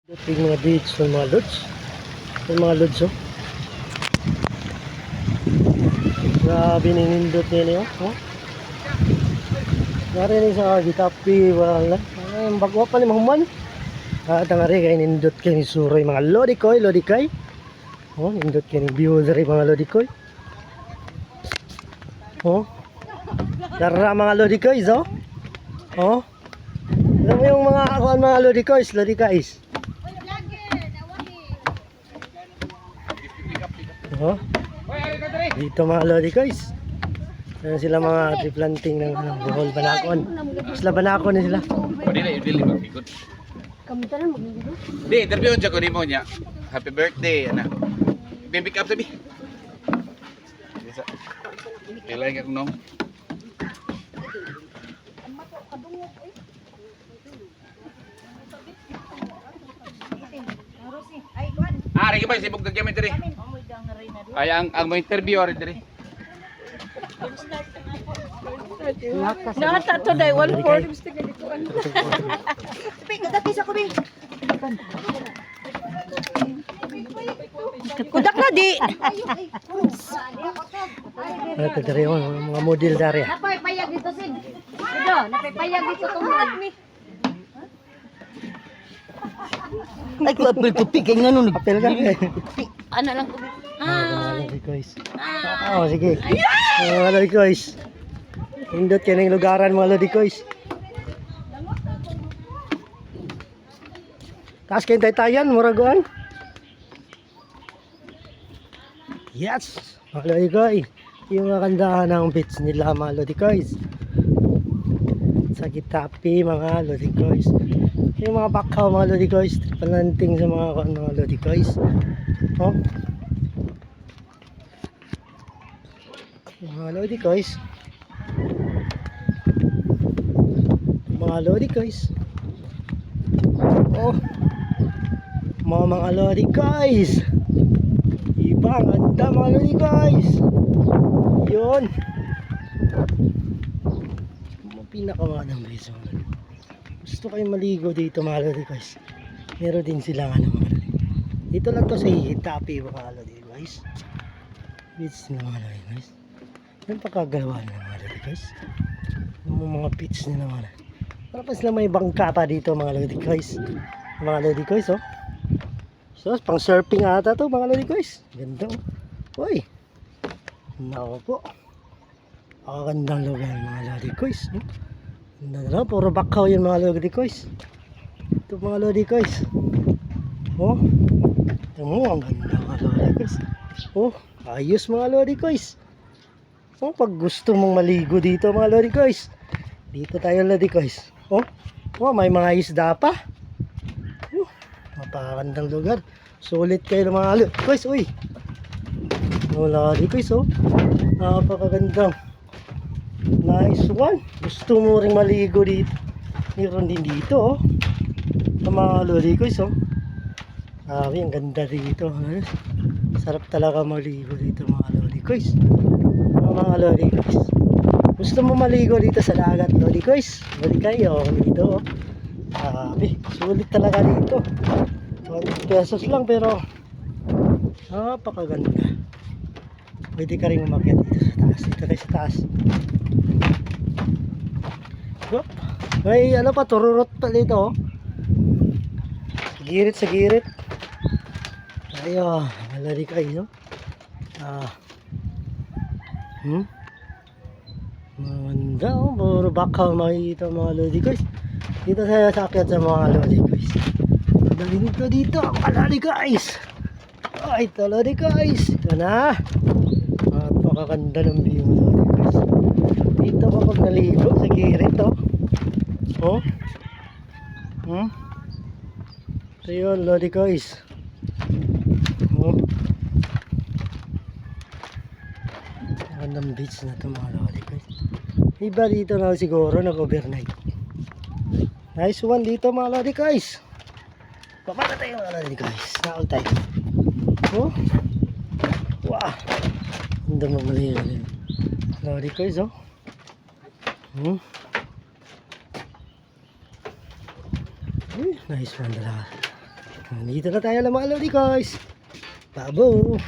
Dating mga beach ng mga lods. Yung mga lods, oh. Grabe ninindot nila, oh. Narinig sa gitapi, wala. Ang bagwa pa ni mahuman. At ang ari kay nindot kay ni Suroy mga lodikoy, lodikay. Oh, nindot kay ni viewer mga lodikoy. Oh. Dara mga lodikoy, oh. Oh. Alam mo yung mga lodikoy, lodikays. Oh. Dito mga lodi guys. Ayan sila mga tree planting ng buhol banakon. Sila banakon na sila. Dili magbigot. Kamutan mo ginido? Di, interview siya ko nimo niya. Happy birthday, ana. Pick up sabi. Kailan ka kuno? Ari ka ba sibog nagyamit diri? Ay ang mo interview ari diri. Nata to day 140 gusto ka dito. Ping dati sa kubi. Kudak na di. Ito dari mga model dari. Napay payag dito sid. Dido, napay payag dito tungod mi. Ay, kapil ko pikay nga nun. Apel ka. Ano lang kubi. Lodi guys. Oh, sige. Mga lodi guys. Hindot ka ng lugaran mga lodi guys. Taas kayong taytayan, muraguan. Yes! Mga lodi guys. Yung kagandahan ng beach nila mga lodi guys. Sa Gitapi mga lodi guys. Yung mga bakaw mga lodi guys. Palanting sa mga lodi guys. Oh. Mga lodi guys. Mga lodi guys. Oh. Mga lodi guys. Ibang ganda mga lodi guys. Yun. Pinakamagandang place mga lodi. Gusto kayong maligo dito mga lodi guys. Meron din silang mga lodi. Dito lang to sa Gitapi mga lodi guys. Beach na mga lodi guys. Yung pagkagalawa nila mga lodi guys. Yung mga beach nila mga lodi. Para pa sila may bangka pa dito mga lodi guys. Mga lodi guys oh. So pang surfing ata to mga lodi guys. Ganda oh. Uy. Nako po. Gandang lugar mga lodi guys. Ganda na lang. Puro bakaw yun mga lodi guys. Ito mga lodi guys. Oh. Ito mo ang ganda mga lodi guys. Oh. Ayos mga lodi guys. Oh, pag gusto mong maligo dito mga lodi guys. Dito tayo lodi guys. Oh. Oh, may mga isda pa. Oh, mapakagandang lugar. Sulit kayo ng mga lodi guys. Uy. Oh, lodi guys oh. Napakagandang. Nice one. Gusto mo ring maligo dito. Meron din dito oh. Ang mga lodi guys oh. Ang ganda dito. Sarap talaga maligo dito mga lodi guys. Mga lodi guys. Gusto mo maligo dito sa dagat lodi guys? Lodi kayo dito. Sulit talaga dito. 20 pesos lang pero napakaganda. Pwede ka rin umakyat dito sa taas. Dito tayo sa taas. Yup. May ano pa, tururot pa dito. Girit sa girit. Ayo, lodi kayo. Maganda oh, puro bakaw makikita mga lodi guys. Dito saya sakit sa mga lodi guys. Dali nito dito mga lodi guys. Ay ito lodi guys. Ito na. Napakaganda ng view lodi guys. Dito kapag naligo sa girit oh. Oh. So yun lodi guys. Oh. Magandang beach na ito mga lodi guys. Iba dito na siguro nag-overnight. Nice one dito mga lodi guys. Papada tayo mga lodi guys. Naol tayo. Oh. Wow. Ganda mo mali lodi guys oh. Nice one talaga. Dito na tayo lang mga lodi guys. Babo.